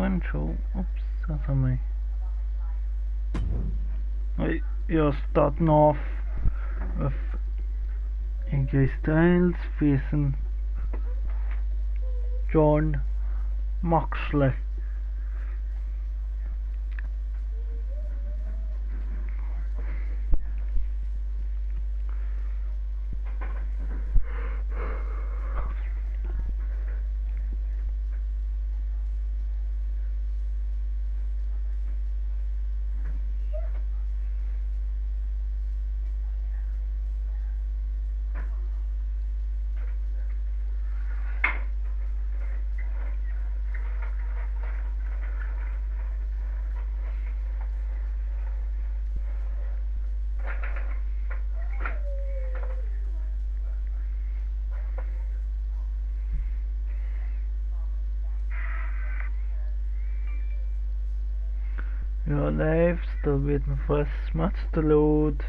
intro. Oops, that's on me. Right, you're starting off with AJ Styles facing Jon Moxley. You're live, still waiting for this match to load.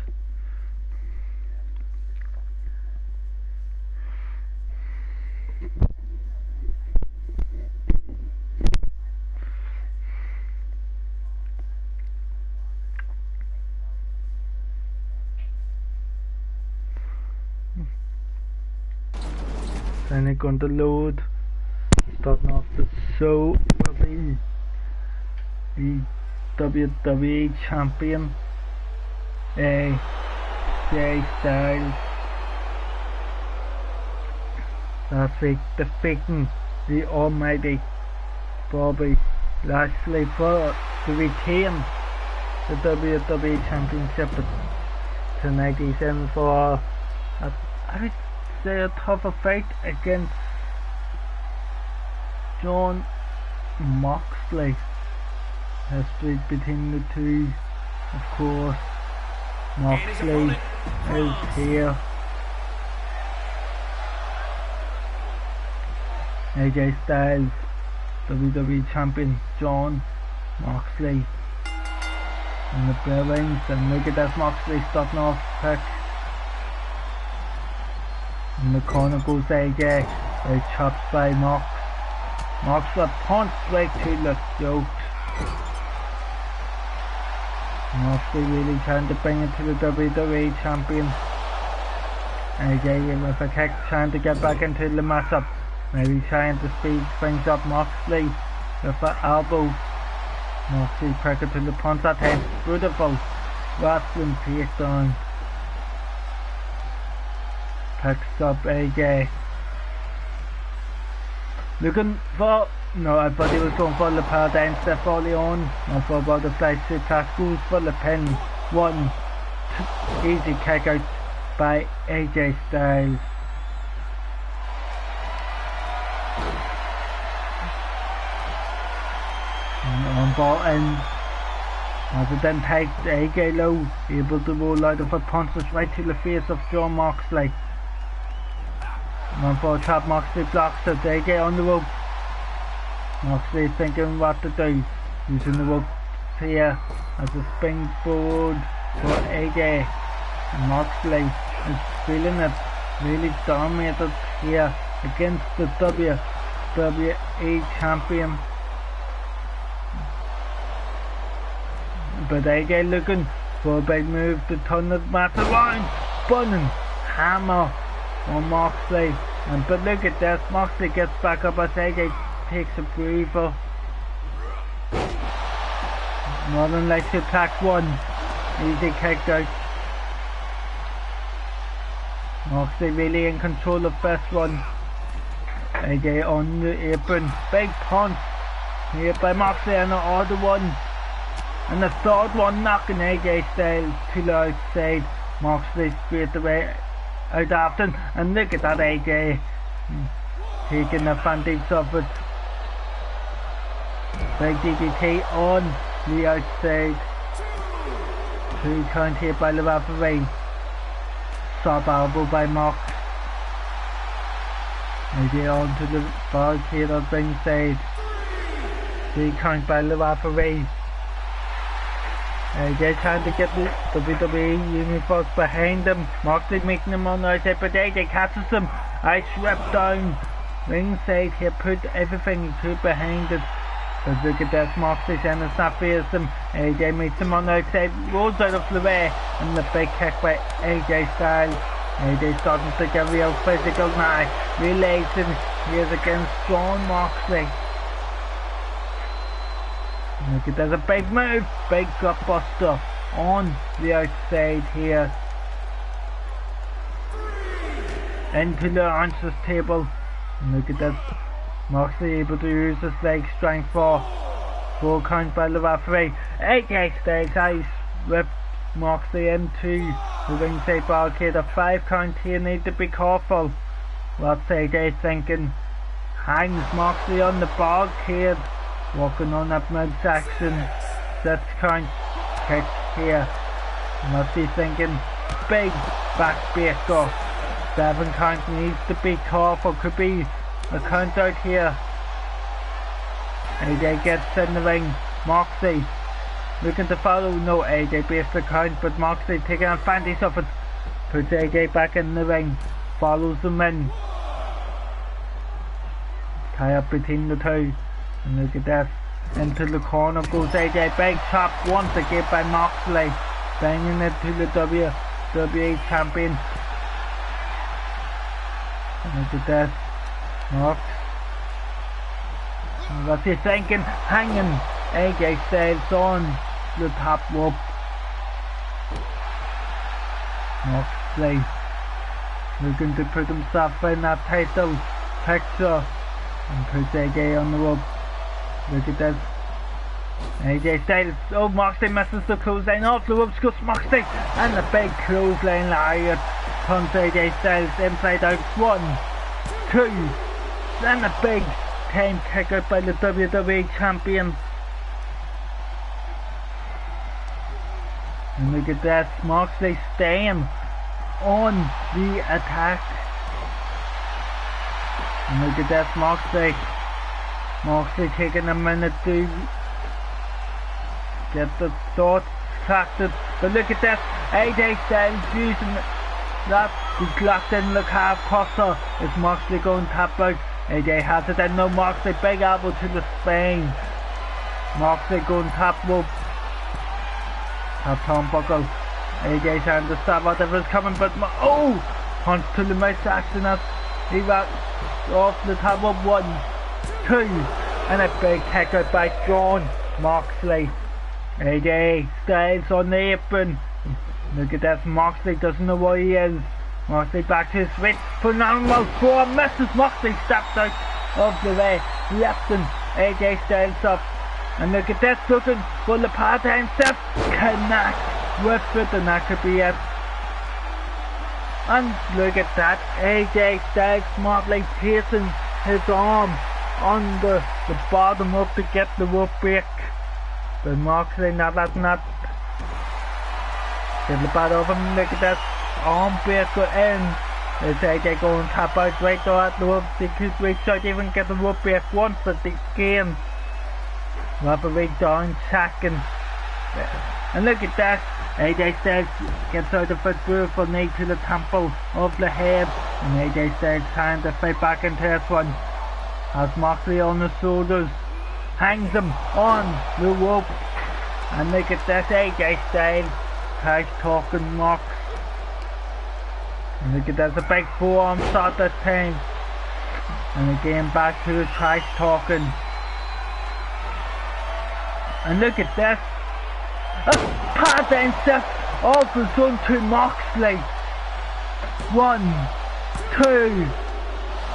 Finally going to load. Starting off the show will be the WWE Champion AJ Styles last week defeating the almighty Bobby Lashley to retain the WWE Championship. Tonight he's in for I would say a tougher fight against Jon Moxley. History between the two, of course. Moxley is here. AJ Styles, WWE Champion Jon Moxley in the bell rings, and look at this, Moxley starting off quick. In the corner goes AJ, they chops by Mox. Moxley punch right to the throat. Moxley really trying to bring it to the WWE Champion. AJ with a kick, trying to get back into the matchup. Maybe trying to speed things up. Moxley with an elbow. Moxley quicker to the punch that time. Beautiful wrestling takedown. Picks up AJ. Looking for... No, I thought he was going for the paradigm step early on. Not for butterfly suplex. Goes for the pin. One easy kick out by AJ Styles. And on ball in. As it then takes AJ low, able to roll out of a punches right to the face of Jon Moxley. One for a trap, Moxley blocks it. AJ on the rope. Moxley thinking what to do, using the rope here as a springboard for AJ. And Moxley is feeling it, really dominated here against the WWE Champion. But AJ looking for a big move to turn the match around. Bunning hammer on Moxley. But look at this, Moxley gets back up as AJ takes a breather. Northern Lights attack one. Easy kicked out. Moxley really in control of this one. AJ on the apron. Big punch here by Moxley, and the other one. And the third one knocking AJ Styles to the outside. Moxley straight away out after. And look at that, AJ taking advantage of it. Big DDT on the outside. 2 count here by the referee. Sharp elbow by Mox. Maybe on to the barricade on ringside. 3 count by the referee. AJ trying to get the WWE uniforms behind him. Moxley making him on the outside, but AJ catches him. Ice whip down ringside here, put everything he could behind it. But look at this, Moxley's in the snap face him. AJ meets him on the outside, rolls out of the way, and the big kick by AJ Styles. AJ starting to get real physical now, realizing he is against Jon Moxley. Look at this, a big move, big gut buster on the outside here. Into the announcer's table. And look at this, Moxley able to use his leg strength for 4 count by the referee. AJ Styles eyes with Moxley into the ringside barricade. A 5 count here, need to be careful. What's AJ thinking? Hangs Moxley on the barricade, walking on that midsection. 6 count kick here. What's he thinking? Big backbreaker. 7 count, needs to be careful, could be a count out here. AJ gets in the ring. Moxley looking to follow. No, AJ based the count, but Moxley taking advantage of it. Puts AJ back in the ring. Follows them in. Tie up between the two. And look at that. Into the corner goes AJ. Big chop once again by Moxley. Banging it to the WWE champion. And look at that. Mox. What's he thinking? Hanging AJ Styles on the top rope. Moxley looking to put himself in that title picture and puts AJ on the rope. Look at this. AJ Styles. Oh, Moxley misses the clothesline off the ropes. Goes Moxley and the big clothesline lariat turns AJ Styles inside out. 1, 2. Then a big time kick out by the WWE champion. And look at that, Moxley staying on the attack. And look at that, Moxley taking a minute to get the thoughts collected. But look at that, AJ Styles using that. He's locked in the calf crosser. Is Moxley going tap out? AJ has it and no, Moxley big elbow to the spine. Moxley going top rope. Top turnbuckle. AJ trying to stop whatever's coming, but oh! Punch to the midsection as he got off the top rope. 1, 2, and a big kick out by Jon Moxley. AJ Styles on the apron. Look at that, Moxley doesn't know where he is. Moxley back to his feet, phenomenal form, misses. Moxley steps out of the way, lifting AJ Styles up. And look at this, looking for the part-time step, connect with it, and that could be it. And look at that, AJ Styles smartly placing his arm under the bottom up to get the rope break. But Moxley not letting that get the bad of him. Look at that. Arm breaker in. Is AJ going to tap out right there at the rope? They could reach out, even get the rope break once at the game. Referee down checking. And look at that. AJ Styles gets out of it, beautiful knee to the temple of the head. And AJ Styles trying to fight back into this one. Has Moxley on the shoulders. Hangs him on the rope. And look at this, AJ Styles. Trash talking Mox. And look at that, a big forearm shot this time. And again back to the trash talking. And look at this. A part-time step off the zone to Moxley. 1, 2.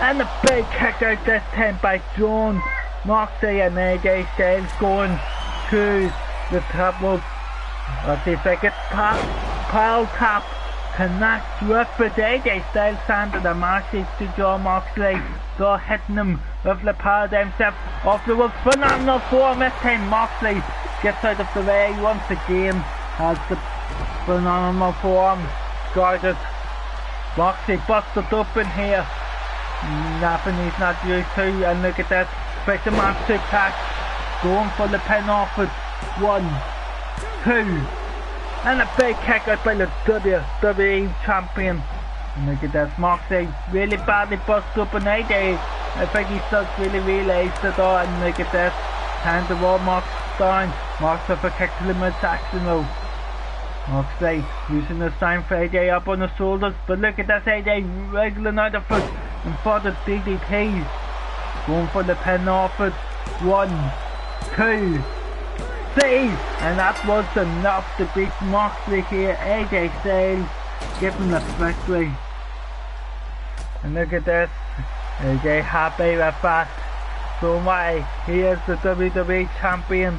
And a big kick out this time by Jon Moxley, and AJ Styles going to the top rope. Let's see if I get pile tap. Connects with it. AJ Styles sending a message to Jon Moxley. So hitting him with the paradigm step off the rope. Phenomenal form this time. Moxley gets out of the way once again. Has the phenomenal form. Guarded. Moxley busted open here. Nothing he's not used to. And look at that. Fisherman suplex. Going for the pin off it. 1, 2. And a big kick out by the WWE champion. And look at this, Moxley really badly busted up on AJ. I think he starts really realised it all. And look at this, Hands the wall, Mox down. Mox up a kick to the midsection though. Moxley using the time for AJ up on the shoulders, but look at that AJ wriggling out the foot and for the DDT. Going for the pin off it. 1, 2, 3, and that was enough to beat Moxley here. AJ Styles giving the victory. And look at this, AJ happy with that. So why he is the WWE champion.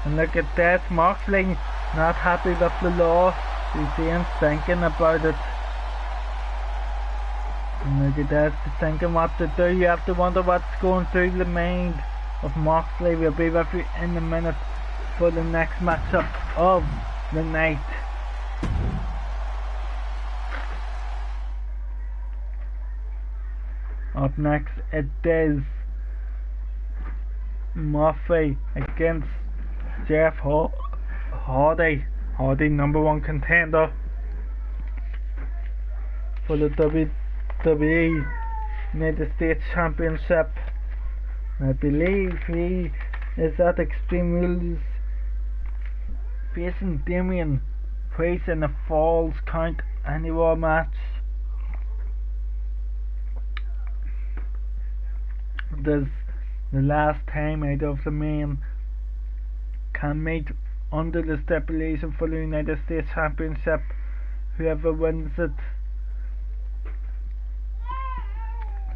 And look at this, Moxley not happy with the loss. You see him thinking about it. And look at this, thinking what to do. You have to wonder what's going through the mind of Moxley. We'll be with you in a minute for the next matchup of the night. Up next it is Murphy against Jeff Hardy. Hardy #1 contender for the WWE United States Championship. I believe he is at Extreme Rules facing Damian Priest in a Falls Count Anywhere match. This is the last time either of the men can meet under the stipulation for the United States Championship. Whoever wins it,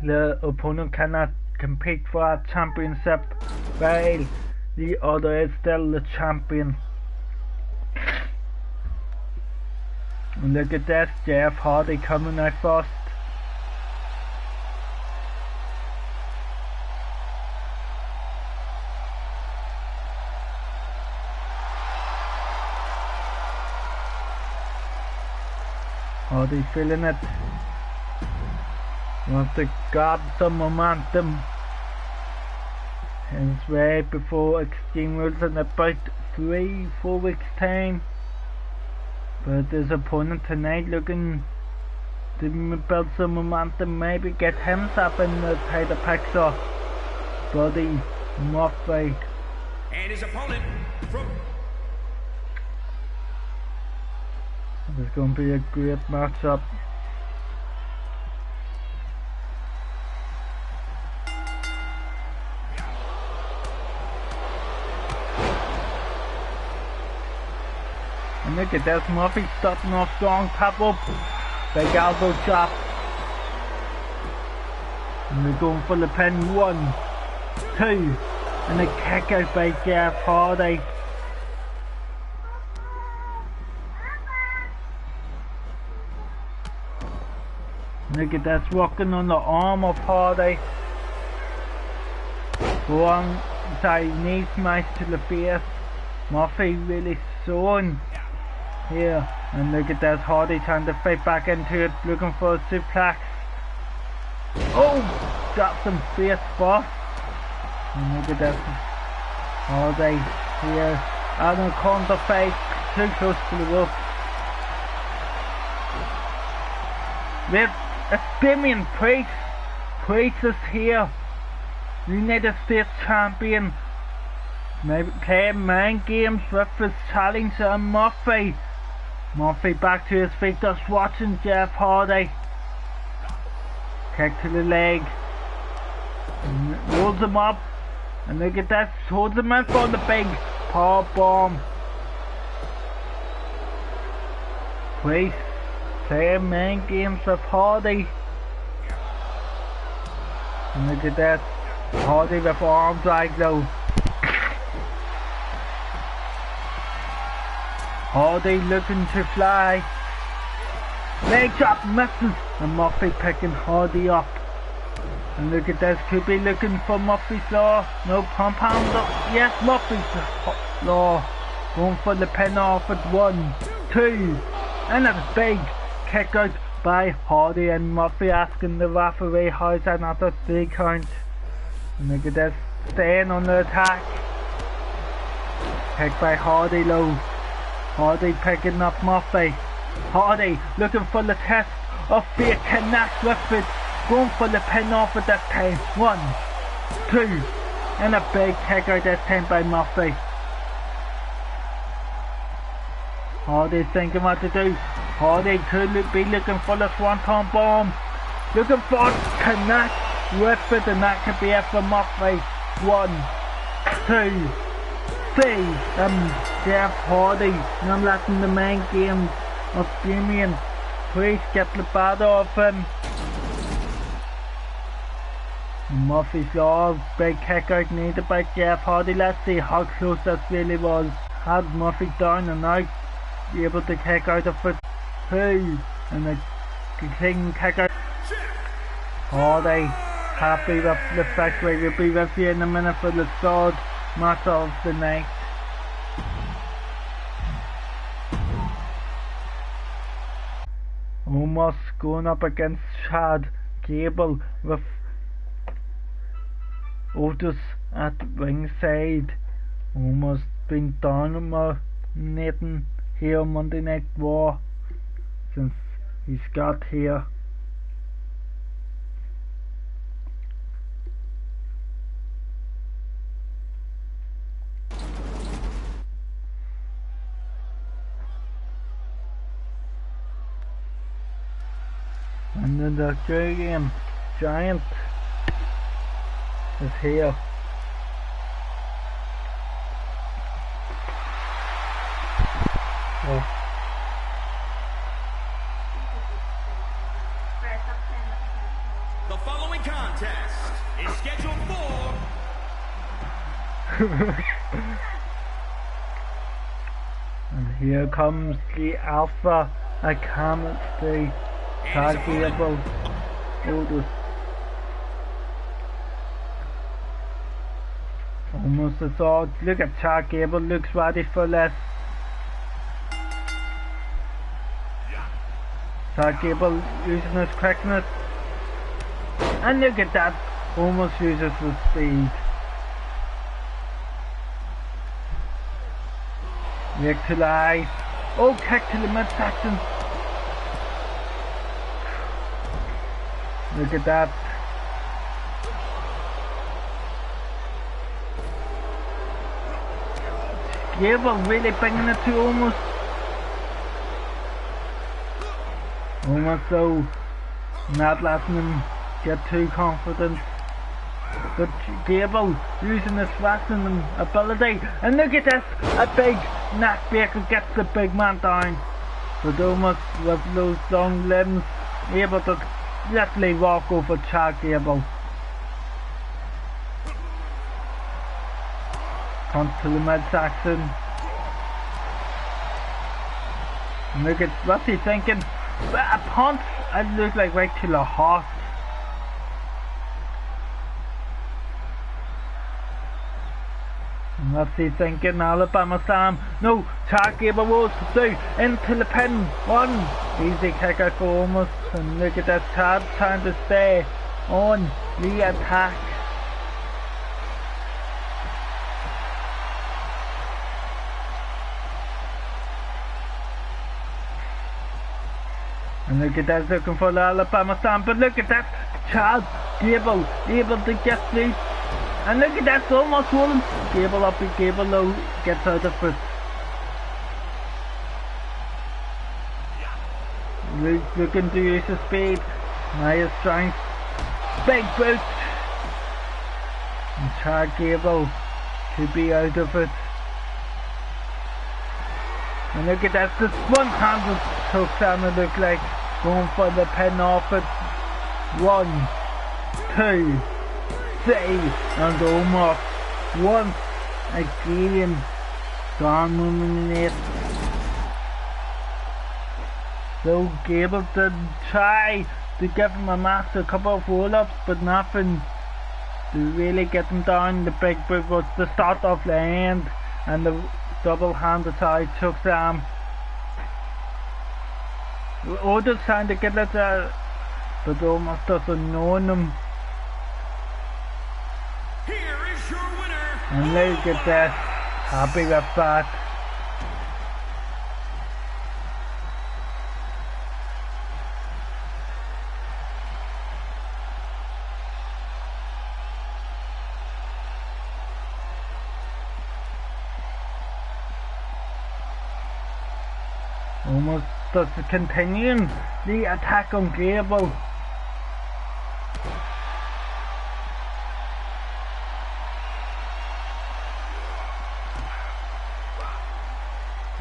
the opponent cannot compete for a championship while the other is still the champion. And look at this, Jeff Hardy coming out first. Hardy feeling it. Wants to grab some momentum. It's right before Extreme Rules in about 3-4 weeks time. But his opponent tonight looking to build some momentum, maybe get himself in the title picture. Buddy Murphy. And his opponent from... It's going to be a great matchup. And look at this, Murphy starting off strong, tap up, big elbow chop. And they're going for the pin, 1, 2, and a kick out by Jeff Hardy. Look at this, working on the arm of Hardy. One side knee smash to the face. Murphy really showing here. And look at this, Hardy trying to fight back into it, looking for a suplex. Oh! Drops him face first. And look at this, Hardy here. Adam counter fight, too close to the rope. It's Damian Priest. Priest is here. United States Champion. Maybe playing mind games with his challenger Murphy. Murphy back to his feet, just watching Jeff Hardy. Kick to the leg. Rolls him up. And look at that. Holds him in for the big power bomb. Priest playing mind games with Hardy. And look at that. Hardy with arm drag though. Hardy looking to fly. Leg drop misses. And Murphy picking Hardy up. And look at this. Could be looking for Murphy's Law. No compounder. Yes, Murphy's Law. Going for the pin off at 1, 2. And a big kick out by Hardy, and Murphy asking the referee how's that not a 3 count. And look at this, staying on the attack. Kick by Hardy low. Hardy picking up Murphy. Hardy looking for the test of fate, connects with it. Going for the pin off at that time. 1, 2. And a big kick out this time by Murphy. Hardy's thinking what to do. Hardy could be looking for the swanton bomb. Looking for connect with it, and that could be it for Murphy. 1, 2, 3. Jeff Hardy not letting the main game of Damien Priest get the better of him. Murphy's Law, big kick out needed by Jeff Hardy. Let's see how close this really was. Had Murphy down and out, able to kick out of it. 2, and a clean kick out. Hardy happy with the victory. We'll be with you in a minute for the third match of the night. Almost going up against Chad Gable with Otis at ringside. Almost been dominating here on Monday Night Raw since he's got here. And then the Giant is here. Oh. The following contest is scheduled for and here comes the Alpha Academy. Chad Gable, Otis. Almost a thought. Look at Chad Gable, looks ready for this. Chad Gable using his quickness. And look at that, almost uses the speed. Nick to the eye. Oh, kick to the midsection. Look at that. Gable really bringing it to almost. Almost so. Not letting him get too confident. But Gable using his wrestling ability. And look at this. A big neckbreaker gets the big man down. But almost with those long limbs able to literally walk over Chad Gable. Comes to the midsection. Look at what's he thinking? A punch. It looks like right to the heart. And what's he thinking? Alabama Sam. No, Chad Gable rolls through into the pin. 1 easy kick out for Almost. And look at that, Chad trying to stay on the attack. And look at that, looking for the Alabama Slam. But look at that, Chad Gable able to get through. And look at that, Almost rolling. Gable up and Gable low, gets out of it. Looking to use his speed. Now his strength. Big boot. And Chad Gable to be out of it. And look at that, this one-handed chokedown it look like. Going for the pin off it. 1, 2, 3, and Omar once again dominate. So Gable did try to give him a master couple of roll-ups, but nothing to really get him down. The big boot was the start of the end, and the double-handed side chokeslam. Otis trying to get it, but Almost doesn't know him. Here is your winner. And look at that, happy with that. Almost does continuing the attack on Gable.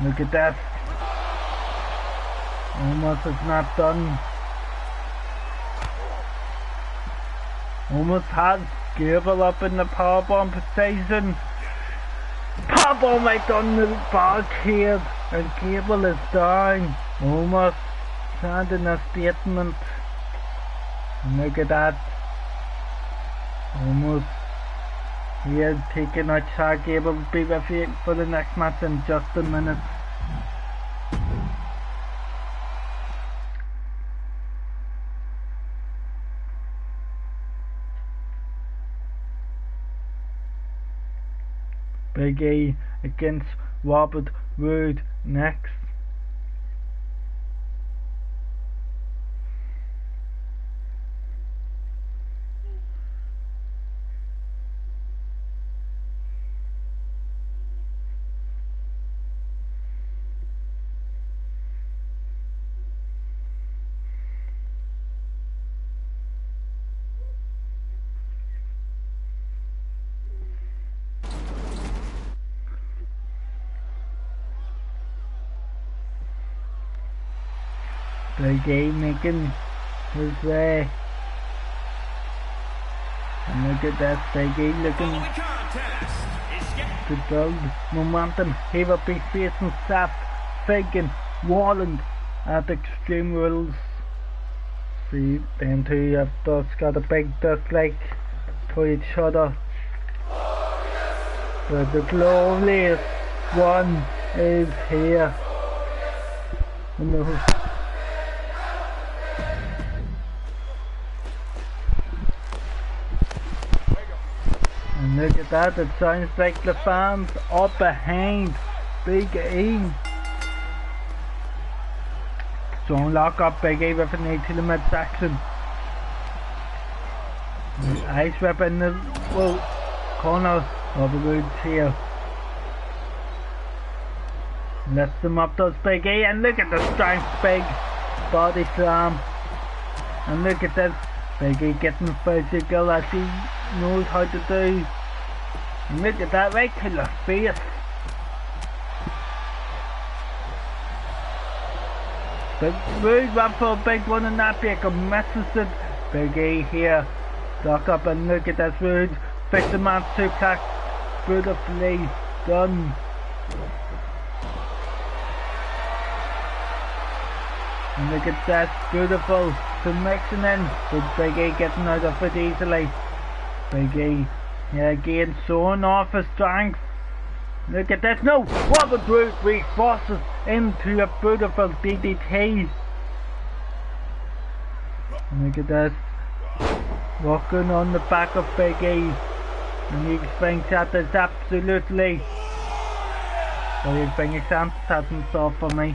Look at that. Almost is not done. Almost has Gable up in the powerbomb position. Powerbomb right on the barricade, and Gable is down. Almost sending a statement. And look at that. Almost here taking out Chad Gable will be with you for the next match in just a minute. Big E against Robert Roode next. Big E making his way. And look at that, Big E looking to build momentum. He will be facing Seth, Fagan, Walland at Extreme Rules. See, them two have just got a big dislike to each other. But the glorious one is here. And look at that, it sounds like the fans are behind Big E. So lock up Big E with a knee to the midsection. Ice whip in the corner of the Roode here. Lifts him up, does Big E, and look at the strength, big body slam. And look at this, Big E getting physical as he knows how to do. And look at that, right to the face. But Roode went for a big one and that Baker misses it. Big E here, lock up and look at this, Roode. Fix the man suplex, beautifully done. And look at that, beautiful to mixing in, but Big E getting out of it easily. Big E, yeah, again showing off his strength. Look at this, no! Robert Roode reinforces into a beautiful DDT. And look at this, walking on the back of Big E. And you think that is absolutely... Well, you think it hasn't off for me.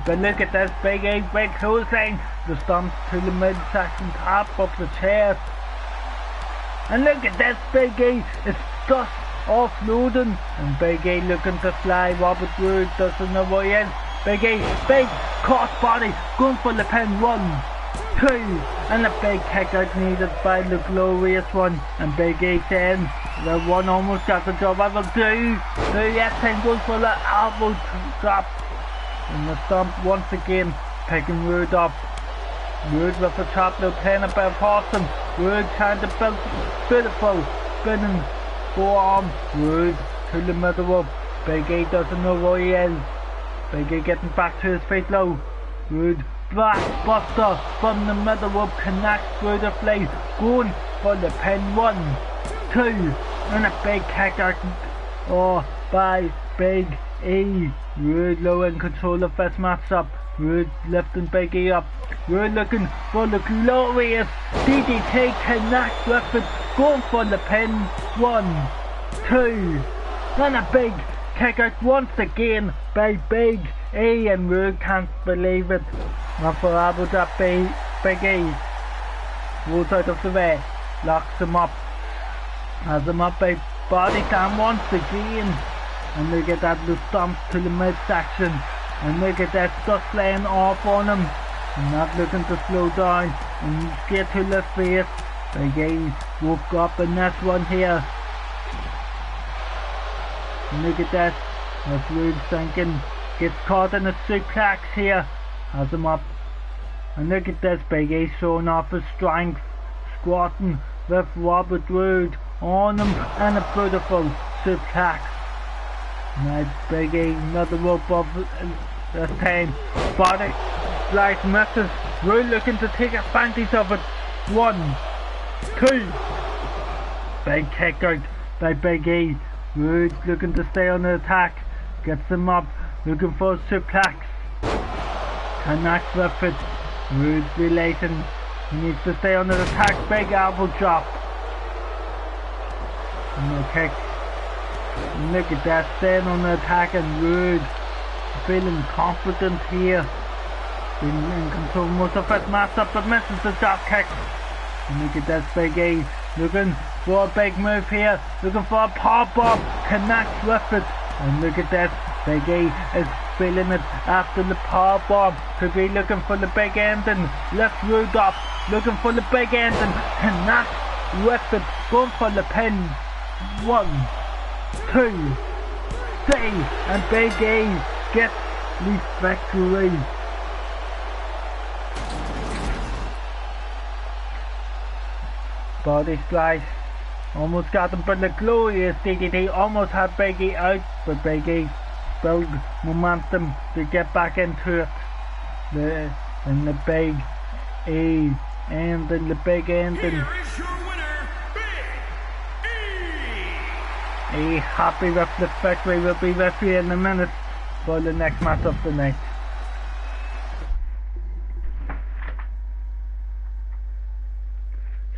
But look at this, Big E, big clothesline. The stomps to the midsection, top of the chest. And look at this, Big E is just offloading. And Big E looking to fly. Robert Roode doesn't know where he is. Big E, big crossbody, going for the pin. 1, 2, and a big kick out needed by the glorious one. And Big E saying, the one almost got the job. I will do. Yes, and goes for the elbow drop. And the stomp once again, picking Roode up. Roode with a top loop, playing it by Paulson. Roode trying to build beautiful spinning forearm. Roode to the middle rope. Big E doesn't know where he is. Big E getting back to his feet low. Roode back buster from the middle rope, connects beautifully, going for the pin. 1, 2, and a big kick out by Big E. Roode low in control of this matchup. Roode lifting Big E up. Roode looking for the glorious DDT, connects with it, going for the pin. 1, 2, and a big kick out once again by Big E, and Roode can't believe it. Not for able to Big E. Rolls out of the way, locks him up. Has him up by body slam once again. And look at that, the stomp to the midsection. And look at that, just laying off on him. Not looking to slow down. And straight to the face. Big E woke up in this one here. And look at that. That's Rude thinking. Gets caught in a suplex here. Has him up. And look at this, Big E showing off his strength. Squatting with Robert Roode on him. And a beautiful suplex. Now Big E, another rope off this time. Body slice misses. Roode looking to take advantage of it. 1, 2. Big kick out by Big E. Roode looking to stay on the attack. Gets him up. Looking for a suplex. Connects with it. Roode's relating. He needs to stay on the attack. Big elbow drop. No kick. Look at that, staying on the attack, and Roode feeling confident here. Being in control most of it. Match up, but misses the drop kick. And look at this, Big E looking for a big move here. Looking for a pop up. Connects with it. And look at this, Big E is feeling it after the power bomb. Could be looking for the big ending. Left Roode up. Looking for the big ending. Connects with it. Going for the pin. 1, 2, 3, and Big E gets the victory. Body slice, almost got him, but the glorious DDT almost had Big E out, but Big E built momentum to get back into it. And the Big E ending, the big ending. Here is your winner, Big E. Happy with the victory. Will be with you in a minute for the next match of the night.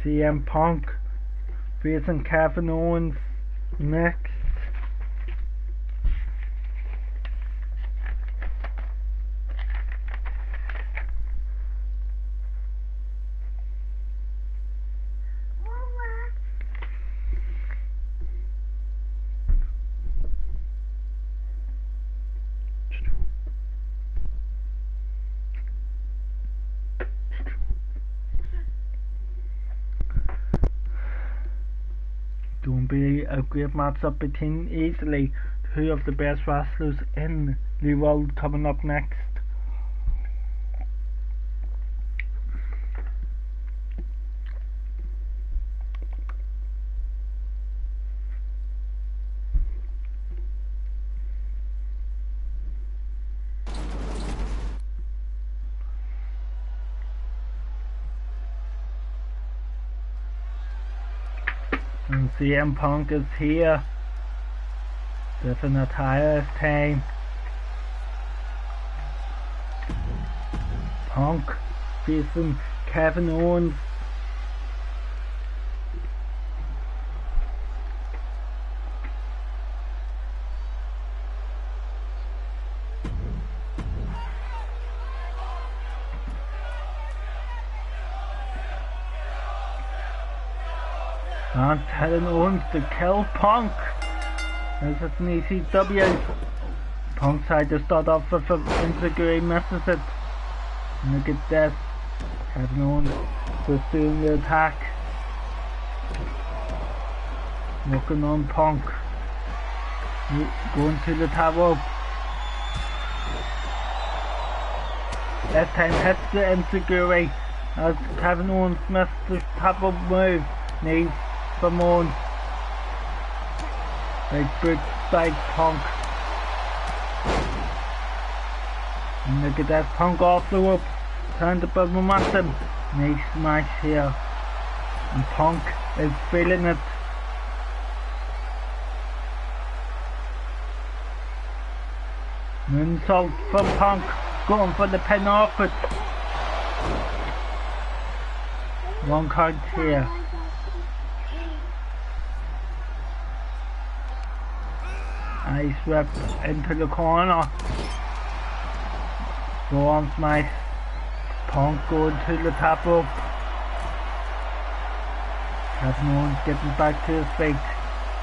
CM Punk facing Kevin Owens next. Don't be a great matchup between easily two of the best wrestlers in the world coming up next. And CM Punk is here. Different attire this time. Punk facing Kevin Owens. And Kevin Owens to kill Punk. This is an ECW. Punk tried to start off with an integrity, misses it. Look at this. Kevin Owens just doing the attack. Working on Punk. Going to the tower. This time hits the integrity as Kevin Owens missed the top of move. Knees from Owens. Big boot by Punk. And look at that, Punk off the rope. Trying to build momentum. Nice smash here. And Punk is feeling it. Moonsault from Punk. Going for the pin off it. 1 count here. Nice whip into the corner. Forearm smash. Punk going to the top rope. Kevin Owens getting back to his feet.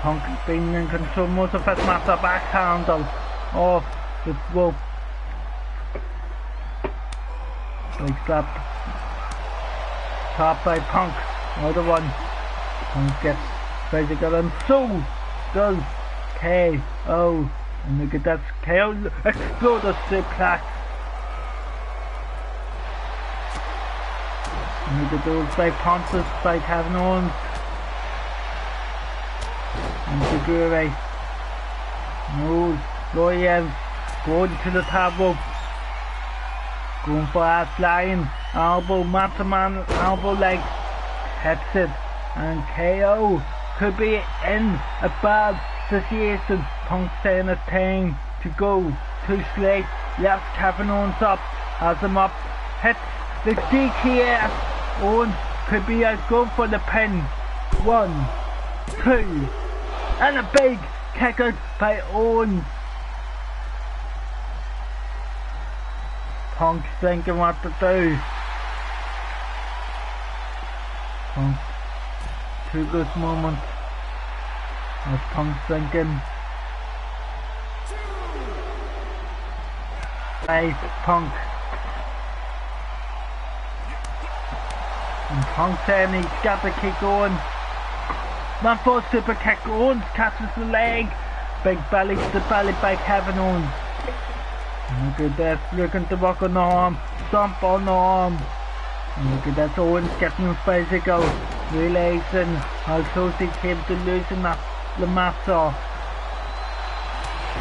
Punk being in control most of his match. A back handle off the rope. Big slap. Top by Punk. Another one. Punk gets physical and so does KO. And look at that KO. Exploder suplex. And look at those big punches by Kevin Owens. And Segura. Moves. Royals. Going to the top rope. Going for a flying elbow, Mataman elbow leg, hits it, and KO could be in a bad situation. Punk saying it's time to go, too late, left Kevin Owens up, has him up, hits the DKS, Owens could be out, going for the pin, 1, 2, and a big kick out by Owens. Punk's thinking what to do. Punk, too good moment. As Punk's thinking. Hey, Punk. And Punk saying he's got to keep going. One for super kick. Owens catches the leg. Big belly to belly by Kevin Owens. Look at that, looking to work on the arm, stomp on the arm. And look at that, Owens getting physical, realizing how close he came to losing the master.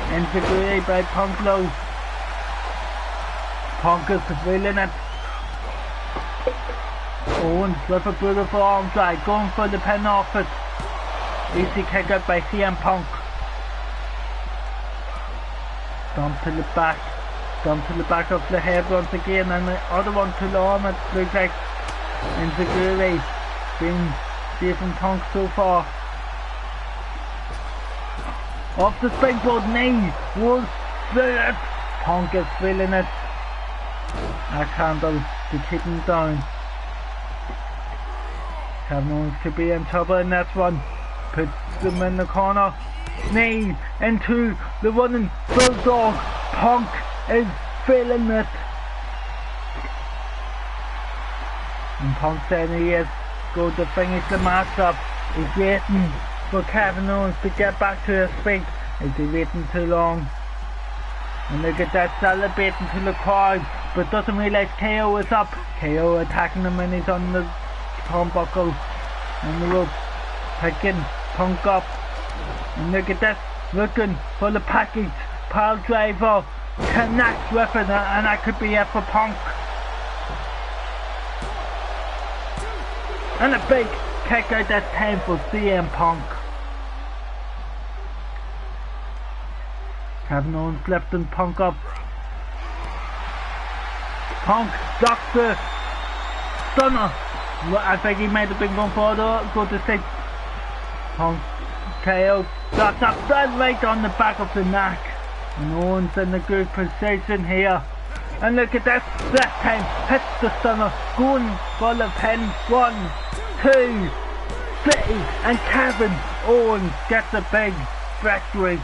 Integrated by Punk low. Punk is feeling it. Owens with a beautiful arm drag, going for the pin off it. Easy kick out by CM Punk. Stomp to the back. Stomp to the back of the head once again, and the other one to the arm. It looks like Inzaguri being safe from Punk so far. Off the springboard knee was it. Punk is feeling it. A candle to keep him down. Kevin Owens could be in trouble in this one. Puts them in the corner. Knee into the running bulldog. Punk is feeling it. And Punk saying he is going to finish the match up. He's waiting for Kevin Owens to get back to his feet. Is he waiting too long? And look at that, celebrating to the crowd, but doesn't realise KO is up. KO attacking him and he's on the turnbuckle and the rope, picking Punk up. And look at this, looking for the package. Pile driver connects with it, and that could be it for Punk. And a big kick out this time for CM Punk. Kevin Owens lifting Punk up. Punk ducks the stunner. I think he might have been going for the go to sleep. Punk KO, that's up that right on the back of the neck. And Owens in a good position here. And look at this time, hits the stunner, going for the pin. 1, 2, 3, and Kevin Owens gets a big victory.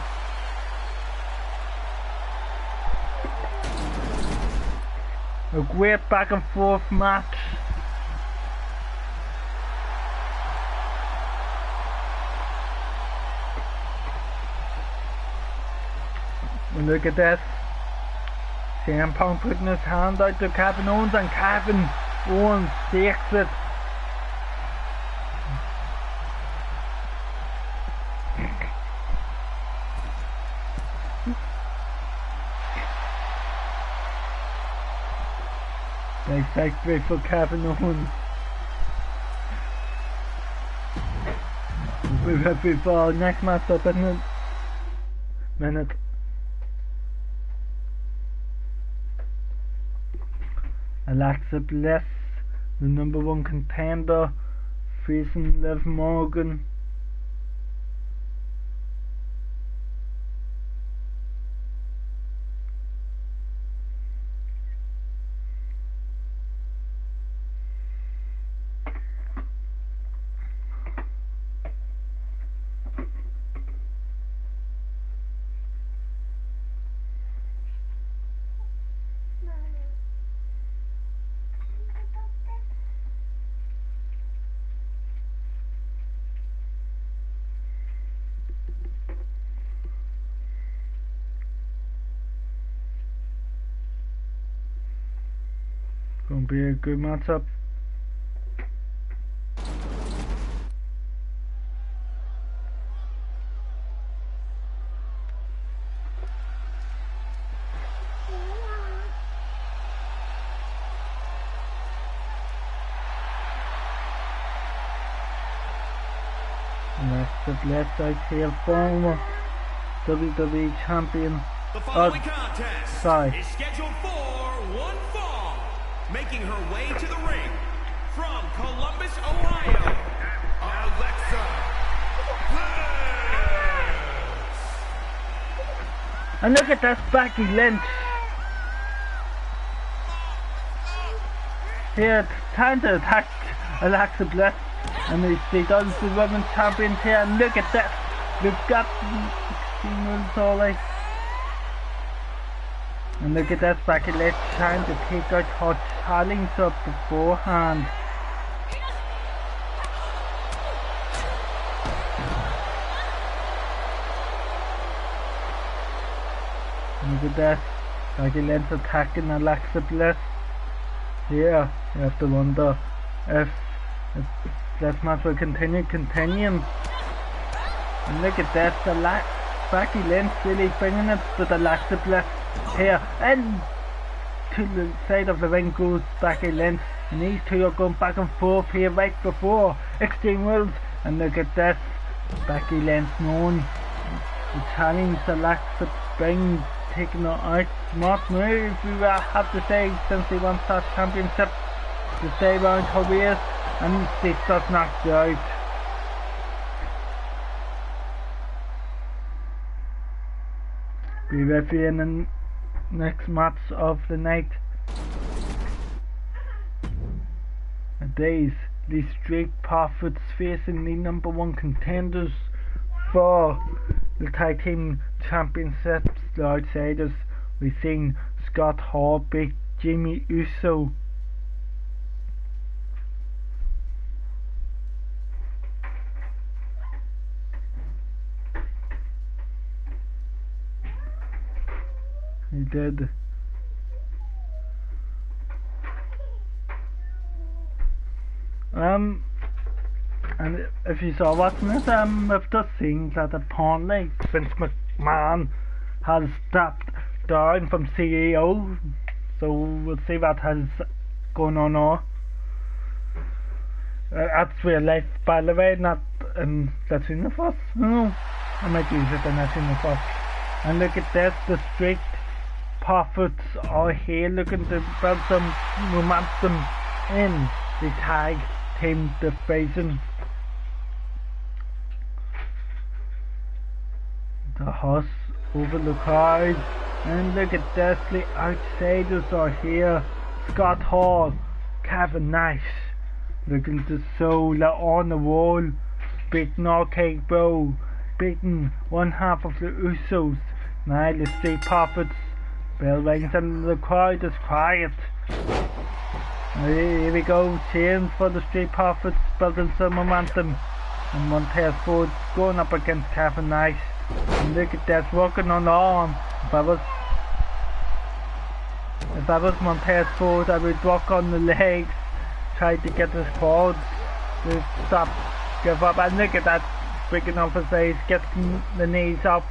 A great back and forth match. And look at this. CM Punk putting his hand out to Kevin Owens, and Kevin Owens takes it. Big victory for Kevin Owens. We'll be ready for our next match up in a minute. Alexa Bliss, the #1 contender, facing Liv Morgan. Gonna be a good matchup. Next up, left side here, former WWE champion. The following contest sorry. is scheduled for one fall. Making her way to the ring from Columbus, Ohio, Alexa Bliss. And look at that Becky Lynch. Here, it's time to attack Alexa Bliss. And they done the women's champions here. And look at that. We've got 16 moves alright. And look at that Becky Lynch trying to take out her challenger beforehand. Look at that. Becky Lynch attacking Alexa Bliss. Here, you have to wonder if this match will continue. And look at that, Becky Lynch really bringing it with Alexa Bliss here. And to the side of the ring goes Becky Lynch. And these two are going back and forth here right before Extreme Rules. And look at this, Becky Lynch known to challenge Alexa Bliss, taking her out. Smart move, we will have to say, since they won that championship, to stay around her waist. And she does knock her out. Be refereeing the next match of the night. Today's the Street Profits facing the #1 contenders for the Tag Team Championships, the Outsiders. We've seen Scott Hall beat Jimmy Uso. He did. And if you saw watching it, we've just seen that apparently Vince McMahon has stepped down from CEO, so we'll see what has going on now. That's real life, by the way, not in the universe. No, I might use it in the universe. And look at this, the Street Profits are here looking to build some momentum in the Tag Team division. The horse over the crowd, and look at this, the Outsiders are here. Scott Hall, Kevin Nash, looking to show that on the wall, beating Arcade Bro, beating one half of the Usos. Now the Street Profits, bell rings and the crowd is quiet. Here we go, cheering for the Street Profits, building some momentum. And Montez Ford going up against Kevin Nash. And look at that, working on the arm. If I was Montez Ford, I would work on the legs, try to get his quads to stop, give up. And look at that, breaking off his face, getting the knees up.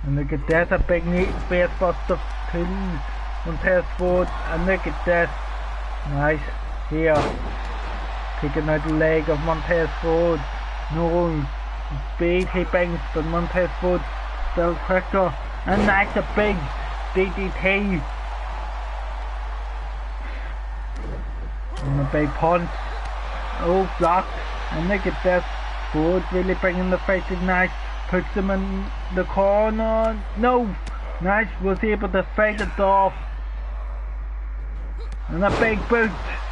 And look at that, a big knee face buster to Montez Ford. And look at that, nice here, taking out the leg of Montez Ford. No speed he brings, but Montez Ford still quicker. And that's a big DDT. And a big punch. Oh, blocked. And look at this, Ford really bringing the fight to Nash. Puts him in the corner. No! Nash was able to fight it off. And a big boot.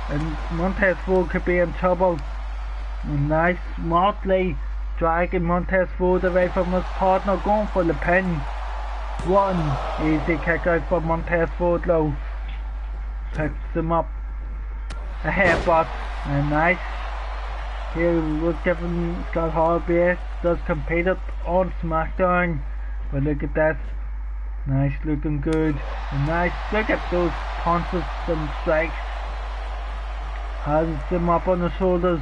And Montez Ford could be in trouble. And Nash smartly dragging Montez Ford away from his partner, going for the pin. One easy kick out for Montez Ford though. Picks him up. A headbutt. And nice. Here we're giving Scott Hall base. Does compete it on SmackDown. But look at that. Nice, looking good. And nice. Look at those punches and strikes has him up on the shoulders.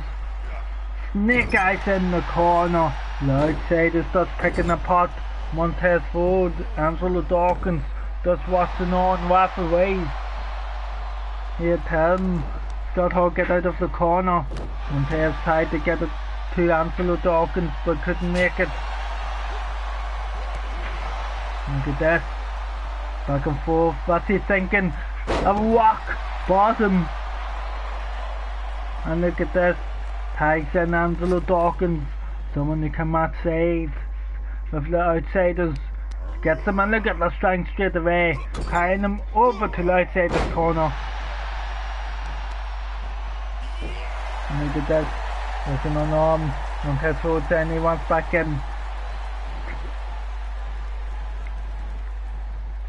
Snake eyes in the corner. The outsider starts picking apart Montez Ford. Angelo Dawkins just watching on, walk away. Here, tell him Scott Hall get out of the corner. Montez tried to get it to Angelo Dawkins but couldn't make it. Look at that. Back and forth. What's he thinking? A rock bottom. And look at this. Tags in Angelo Dawkins. Someone who cannot save with the outsiders. Gets him and look at the strength straight away. Carrying him over to the outsider's corner. And look at this. There's him on arm. Montez Ford saying he wants back in.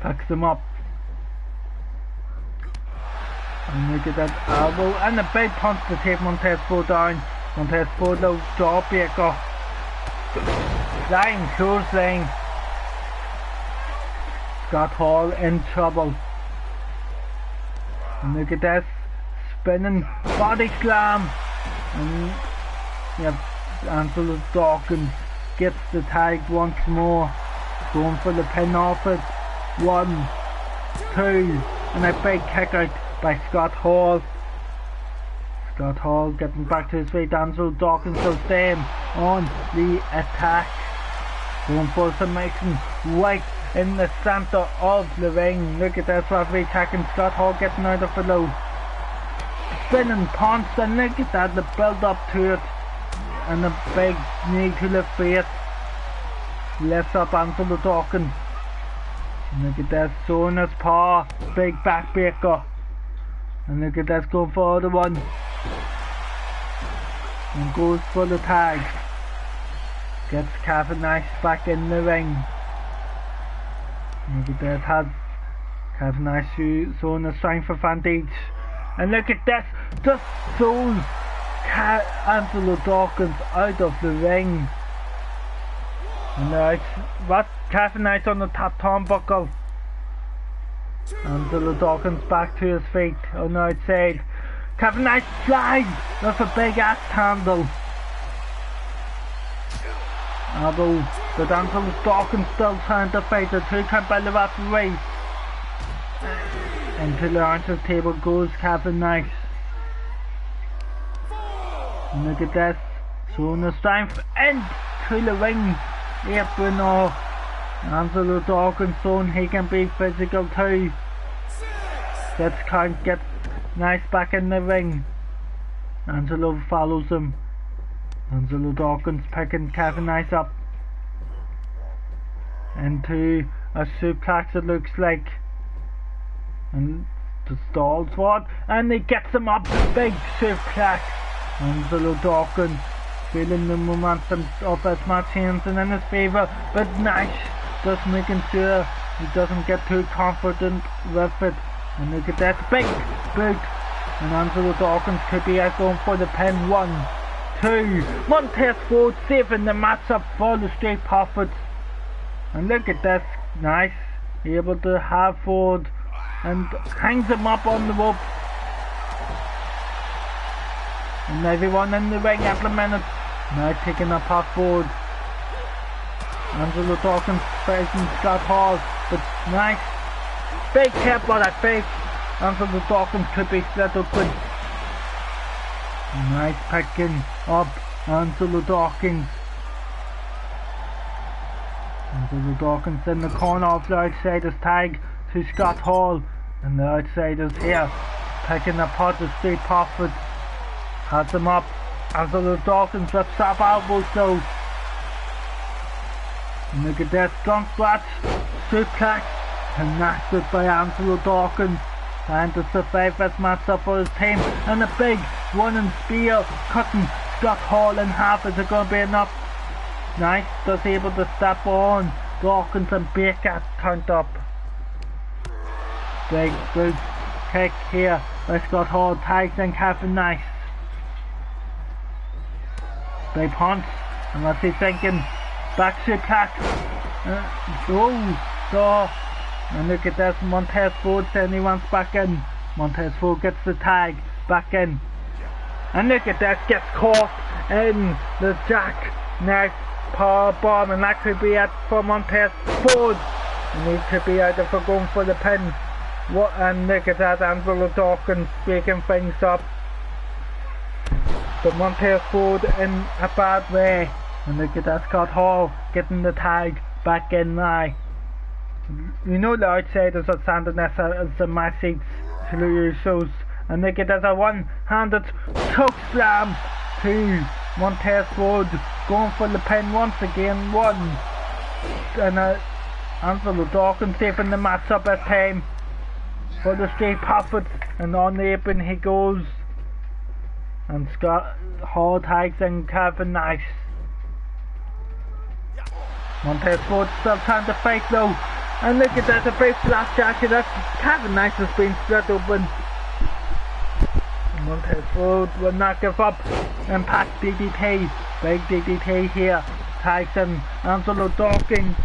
Picks him up. And look at that elbow. And a big punch to take Montez Ford down. Montez Ford low jawbreaker. Flying clothesline. Scott Hall in trouble. And look at this. Spinning body slam. And yep, Angelo Dawkins gets the tag once more. Going for the pin off it. 1, 2, and a big kick out by Scott Hall. Scott Hall getting back to his feet. Angelo Dawkins still staying on the attack. Going for submission right in the centre of the ring. Look at this referee attacking. Scott Hall getting out of the low. Spinning punch, and look at that, the build up to it. And a big knee to the face. Lifts up Angelo Dawkins. And look at this, showing his paw, big backbreaker. And look at this, going for the one. And goes for the tag. Gets Kevin Nash back in the ring. And look at this, has Kevin Nash showing the strength advantage. And look at this, just throws Angelo Dawkins out of the ring. And now what? Kevin Nash on the top turnbuckle. Angelo Dawkins back to his feet on the outside. Kevin Nash flies with a big axe handle. Although but Angelo Dawkins still trying to fight the 2 count by the referee. Into the announcer's table goes Kevin Nash. And look at this, showing the strength into the ring apron of Angelo Dawkins, showing he can be physical too. Gets count, gets Nash back in the ring. Angelo follows him. Angelo Dawkins picking Kevin Nash up into a suplex it looks like. And the stalls for it, and he gets him up, big suplex. Angelo Dawkins feeling the momentum of his match hands in his favour, but Nash just making sure he doesn't get too confident with it. And look at that big boot, and Angelo Dawkins could be out going for the pin. 1, 2, Montez Ford saving the match up for the Street Profits. And look at this, Nash able to have Ford and hangs him up on the rope. And everyone in the ring at the minute now taking a path forward. Angelo Dawkins facing Scott Hall, but nice big hit by that face. Angelo Dawkins could be split open. Nice picking up Angelo Dawkins. Angelo Dawkins in the corner of the outsider's tag to Scott Hall, and the outsiders here picking apart the Street Profits. Has them up. Angelo Dawkins with sharp elbows though. And look at that strong splash, suplex, connected by Angelo Dawkins, trying to survive this matchup for his team, and a big running spear cutting Scott Hall in half. Is it going to be enough? Nice, just able to step on Dawkins and break that count up. Big boot kick here by Scott Hall, tags in Kevin Nash. Big punch, and what's he thinking? Back suplex. And look at this, Montez Ford saying he wants back in. Montez Ford gets the tag, back in. And look at that, gets caught in the jackknife power bomb, and that could be it for Montez Ford. And he could be either for going for the pin. What? And look at that, Angelo Dawkins breaking things up. But Montez Ford in a bad way. And look at that, Scott Hall getting the tag back in now. You know the outsiders are standing as the message to the Usos. And look at that, a one-handed choke slam to Montez Ford, going for the pin once again. One. And Angelo Dawkins saving the match up at time for the Street Profits, and on the apron he goes. And Scott Hall tags in Kevin Nash. Montez Ford still trying to fight though. And look at that, a big flat jacket. That's Kevin Nash has been split open. Montez Ford will not give up. Impact DDT. Big DDT here. Tags in Angelo Dawkins.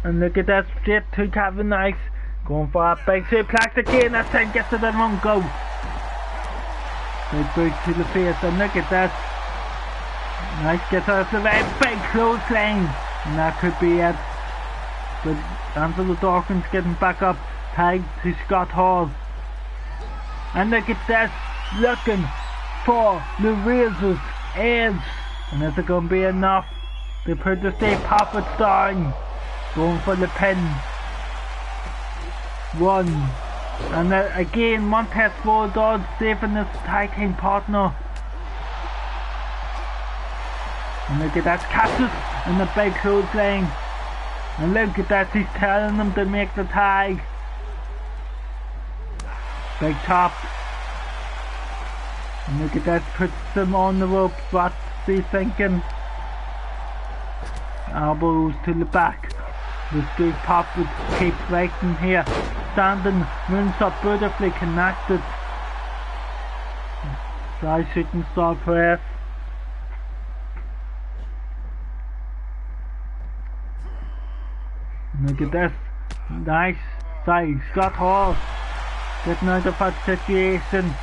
And look at that, straight to Kevin Nash. Going for a big suplex again. That time gets it in one go. Big boot to the face. And look at that. Nash gets out of the way. Big clothesline. And that could be it. But Angelo Dawkins getting back up. Tag to Scott Hall. And look at this, looking for the Razor's Edge. And is it going to be enough to put the Street Profits down? Going for the pin. One. And again, Montez Ford saving his tag team partner. And look at that, Cassius and the big clothesline. And look at that, he's telling them to make the tag. Big chop. And look at that, puts him on the rope. What's he thinking? Elbows to the back. The Street Profits keep fighting here. Standing moonsault beautifully connected. Side shooting star press. Look at this. Nice side. Scott Hall getting out of that situation.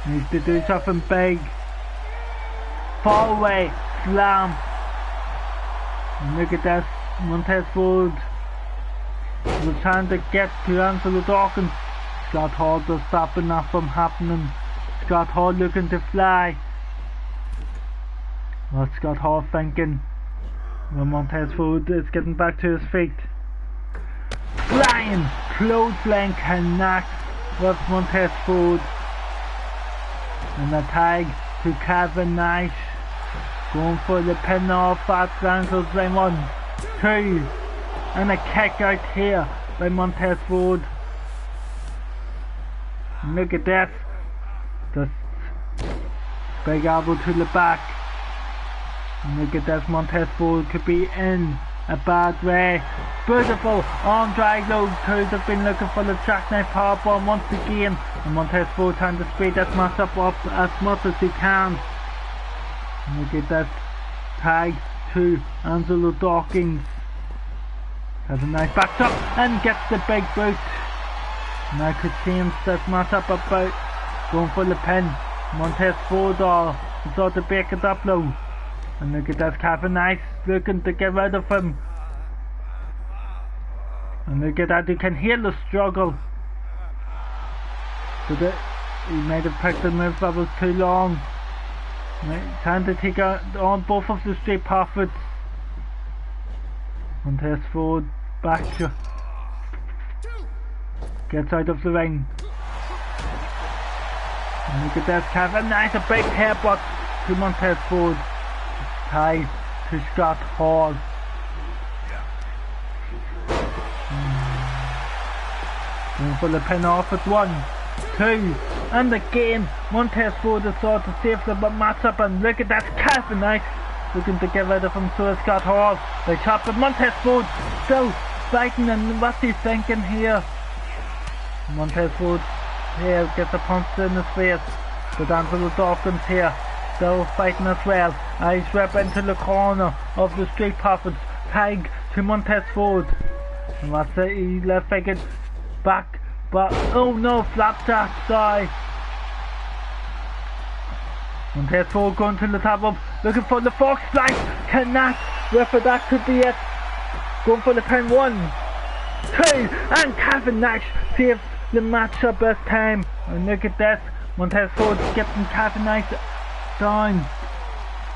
Needs to do something big. Fall away. Slam. And look at this. Montez Ford was trying to get to Angelo Dawkins. Scott Hall just stopping that from happening. Scott Hall looking to fly. What's Scott Hall thinking? Well, Montez Ford is getting back to his feet. Flying clothesline connects with Montez Ford. And a tag to Kevin Nash. Going for the pin off that clothesline. 1, 2. And a kick out here by Montez Ford. And look at that. Just big elbow to the back. And look at this, Montez Ford could be in a bad way. Beautiful arm drag low. They've been looking for the jackknife powerbomb once again. And Montez Ford trying to speed that match up as much as he can. And look at that tag to Angelo Dawkins. Has a nice back up and gets the big boot. And I could change that match up about going for the pin. Montez Ford sort of break it up low. And look at that, Kevin Nash looking to get rid of him. And look at that, you can hear the struggle. So he might have picked the move that was too long. Trying to take on both of the Street Profits. Montez Ford back to gets out of the ring. And look at that, Kevin Nash, a big headbutt to Montez Ford. Tie to Scott Hall. Going for the pin off at 1, 2, and again Montez Ford is sort of safe the match up, and look at that, Kevin Nash looking to get rid of him, so is Scott Hall. They chop, but Montez Ford still fighting, and what's he thinking here? Montez Ford here gets a punch in his face, but Angelo Dawkins here still fighting as well. Eyes wrap into the corner of the Street Profits. Tag to Montez Ford. And that's it, he left figured back But oh no, flapjack die. Montez Ford going to the top rope, looking for the fork slice. Cannot. Refer, that could be it. Going for the pin. 1, 2, and Kevin Nash saves the match up this time. And look at this. Montez Ford getting Kevin Nash down.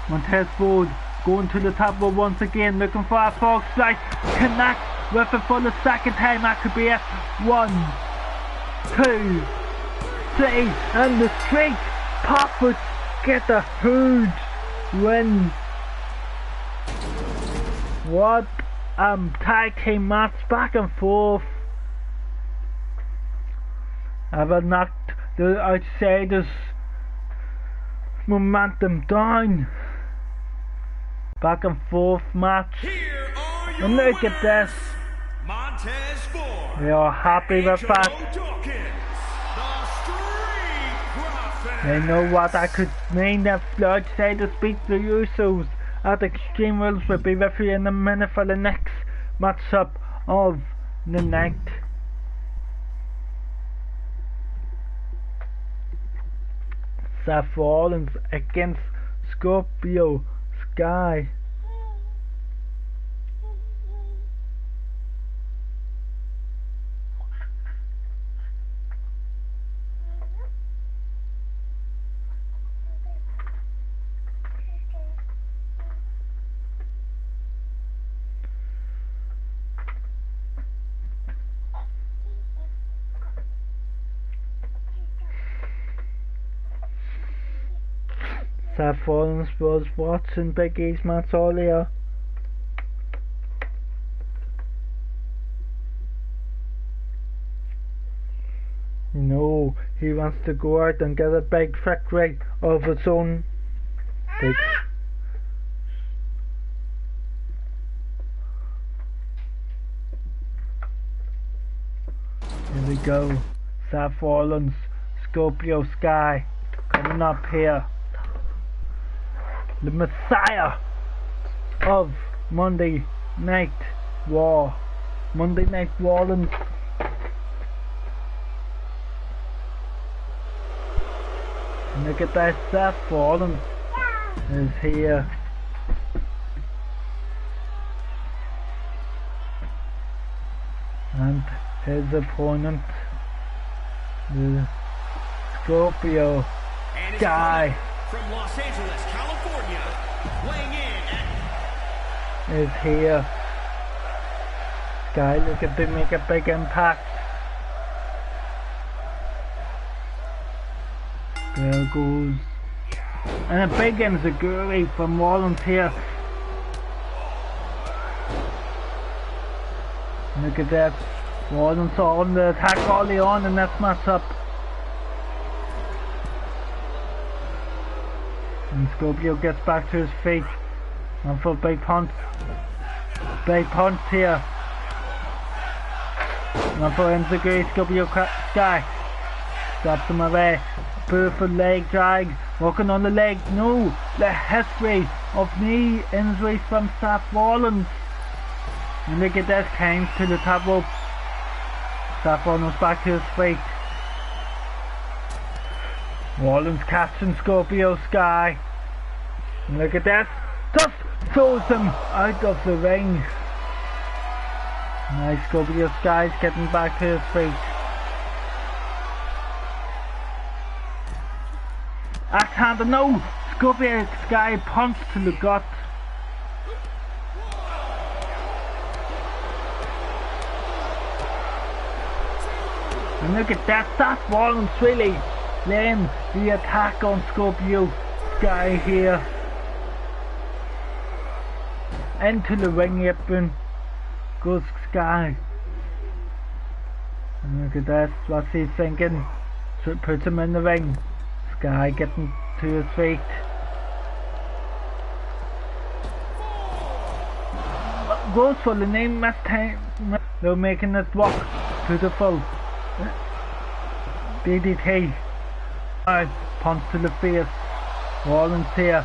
Montez Ford going to the top rope once again, looking for a fork slice. Connect. Refer for the second time. That could be it. 1, 2, 3, and the streak. Pop get a huge win. What tag team match, back and forth. Have I knocked the outsiders momentum down? Back and forth match. And look at this. We are happy with that. They know what I could mean if the outsiders beat the Usos at Extreme Rules. Will be with you in a minute for the next matchup of the night. Seth Rollins against Scorpio Sky. Seth Rollins was watching Big E's match earlier. You know, he wants to go out and get a big victory of his own. Big. Here we go. Seth Rollins, Scorpio Sky coming up here. The Messiah of Monday Night War. Monday Night Rollins. Look at that, Seth Rollins is here. And his opponent, the Scorpio Sky. From Los Angeles, California, weighing in at... is here. Sky looking to make a big impact. There goes. And a big enziguri from Rollins here. Look at that. Rollins on the attack early on in this matchup. And Scorpio gets back to his feet. And for big punch. Big punch here. And for enziguri, Scorpio Sky stops him away. Beautiful leg drag. Working on the leg. No. The history of knee injuries from Seth Rollins. And look at this. Came to the top rope. Seth Rollins back to his feet. Rollins catching Scorpio Sky. And look at this. Just throws him out of the ring. Nice. Scorpio Sky's getting back to his feet. Axe handle. No. Scorpio Sky punch to the gut. And look at that. Seth Rollins really laying the attack on Scorpio Sky here. Into the ring apron goes Sky. And look at this, what's he thinking? So it puts him in the ring. Sky getting to his feet. Goes for the name this time. They're making it work. Beautiful. DDT. Punch to the face. Rollins here.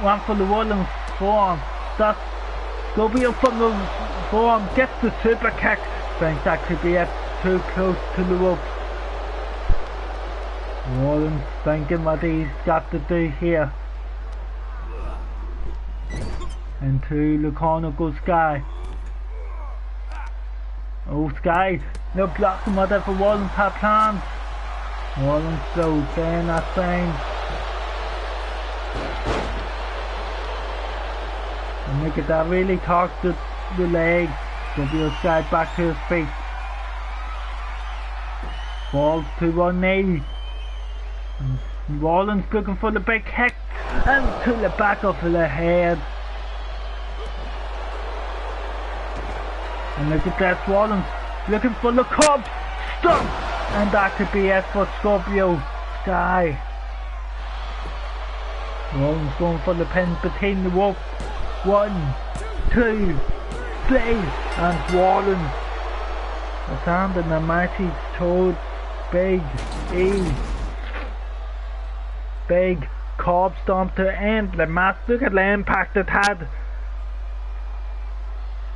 One for the Rollins forearm. That's Scorpio from the forearm. Gets the super kick. Thinks that could be it. too close to the rope. Rollins thinking what he's got to do here. Into the corner goes Sky. Oh, Sky, they're blocking whatever Rollins had planned. Rollins slow, staying that same. And look at that, really talked the leg. W Sky back to his feet. Falls to one knee. And Rollins looking for the big kick. And to the back of the head. And look at that, Rollins looking for the cup. Stop! And that could be it for Scorpio Sky. Rollins going for the pin between the rope. 1, 2, 3, and Rollins has handed the matches towards Big E. Big curb stomp to end the match. Look at the impact it had.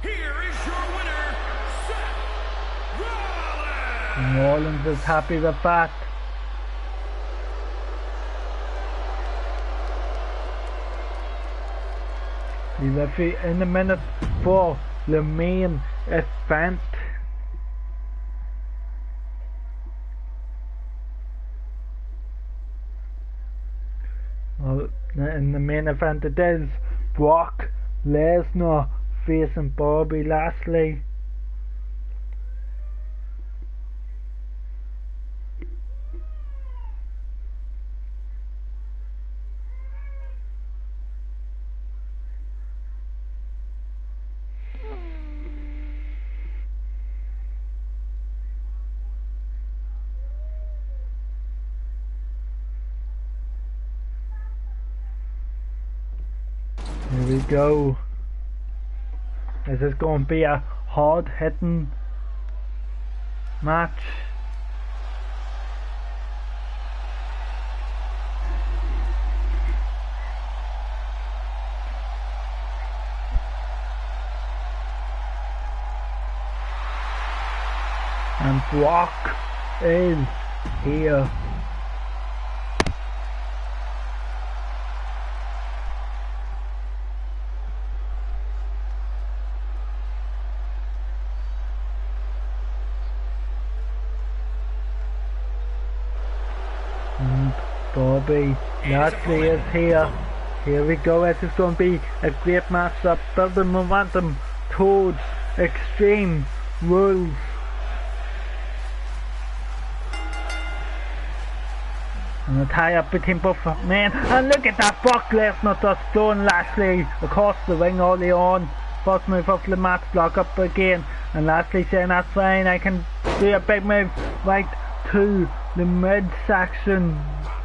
Here is your winner, Seth Rollins. And Rollins is happy with that. The referee in a minute for the main event. Well, in the main event it is Brock Lesnar facing Bobby Lashley. Here we go. This is going to be a hard hitting match. And Brock is here. Bobby Lashley is here. Here we go. This is going to be a great matchup. Building momentum towards Extreme Rules. And a tie up between both men. And look at that, Brock Lesnar just throwing Lashley across the ring early on. First move of the match, block up again. And Lashley saying that's fine, I can do a big move right to the midsection.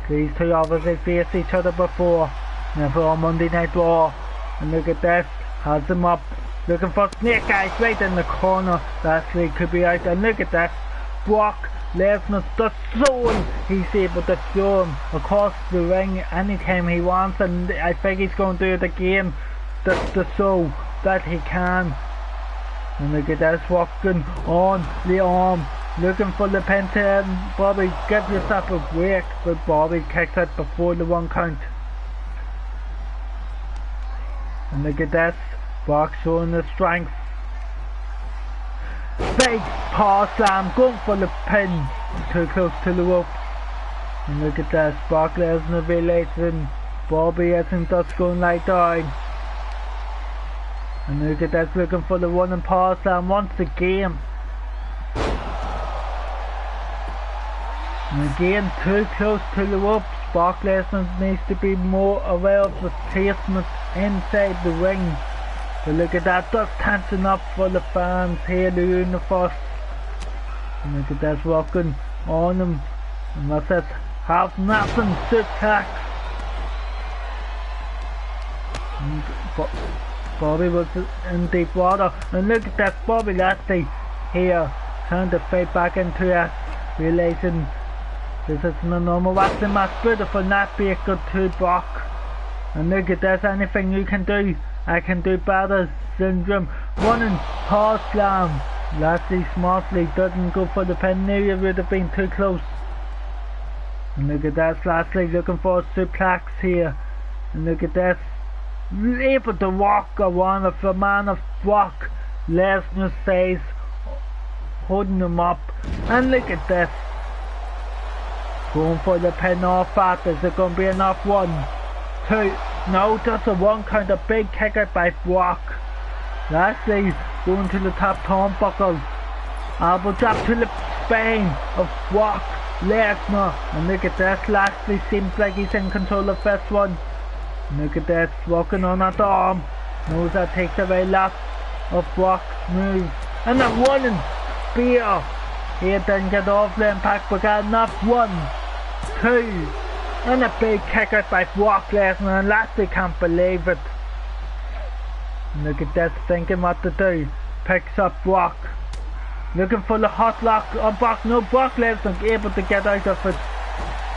These two obviously faced each other before, never on Monday Night Raw. And look at this, has him up, looking for Snake Eyes right in the corner. Lashley could be out, and look at this, Brock Lesnar just throwing. He's able to throw him across the ring anytime he wants, and I think he's going to do it again just to show that he can. And look at this, walking on the arm, looking for the pin to Bobby, give yourself a break, but Bobby kicks it before the 1 count. And look at this, Brock showing the strength. Big power slam, going for the pin, too close to the rope. And look at this, Brock Lesnar realizing Bobby isn't just going like down. And look at this, looking for the running power slam once again. And again, too close to the ropes. Brock Lesnar needs to be more aware of the placement inside the ring. But look at that, just tensing up for the fans here in the universe. And look at this, rocking on him. And what's this? Half nothing, suplex. Bobby was in deep water. And look at that, Bobby Lashley here, trying to fight back into it, realizing this isn't a normal wrestling match. Beautiful not be a good to Brock. And look at this, anything you can do, I can do better syndrome. Running power slam. Lashley smartly doesn't go for the pin. Knew it would have been too close. And look at that, Lashley looking for a suplex here. And look at this. Able to walk around of the man of rock. Lesnar stays holding him up. And look at this. Going for the pin off that. Is it going to be enough? 1, 2. No, just a 1 count. A big kick out by Brock. Lashley going to the top turnbuckle. Elbow drop to the spine of Brock Lesnar. And look at this. Lashley seems like he's in control of this one. Look at this. Walking on that arm. Knows that takes away lots of Brock's moves. And a running spear. He didn't get off the impact, but got enough. 1, 2. And a big kick out by Brock Lesnar. And Lashley can't believe it. Look at this, thinking what to do. Picks up Brock. Looking for the hot lock on Brock. No, Brock Lesnar able to get out of it.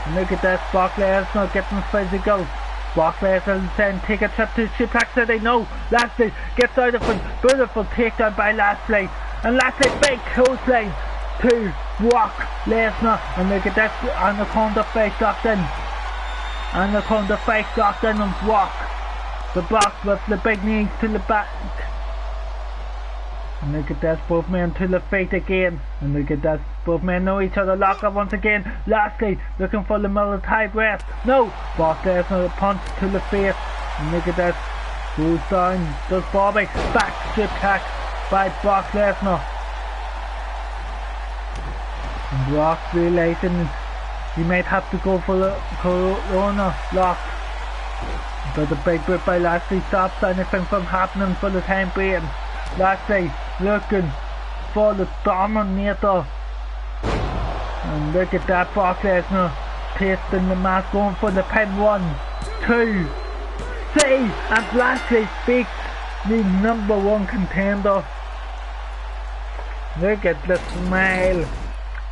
And look at this, Brock Lesnar getting physical. Brock Lesnar saying take a trip to suplex City. No, Lashley gets out of it. Beautiful takedown by Lashley. And Lashley big clothesline to Brock Lesnar. And look at this, Anaconda face locked in. Anaconda face locked in on Brock. The Brock with the big knees to the back. And look at this, both men to the feet again. And look at this, both men know each other. Lock up once again. Lashley looking for the military breath. No! Brock Lesnar punch to the face. And look at this. Goes down. Does Bobby. Back suplex by Brock Lesnar. And Brock realizing he might have to go for the Corona lock. But the big boot by Lashley stops anything from happening for the time being. Lashley looking for the Dominator. And look at that, Brock Lesnar tasting the mask, going for the pin. 1, 2, 3, and Lashley beats the #1 contender. Look at the smile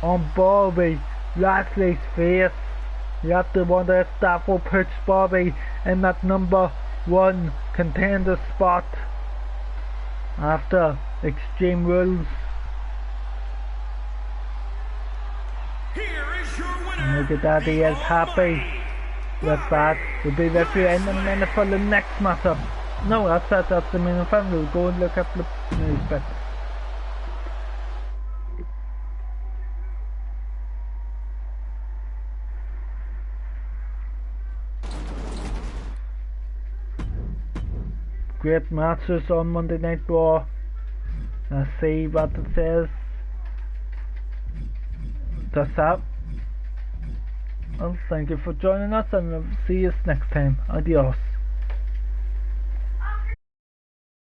on Bobby Lashley's face. You have to wonder if that will put Bobby in that #1 contender spot after Extreme Rules. Here is your winner. Look at that, he is happy with that. We'll be with you in a minute for the next matchup. No, that's the main event. We'll go and look up the news bit. Great matches on Monday Night Raw. Let's see what it says. That's that. Well, thank you for joining us, and I'll see you next time. Adios.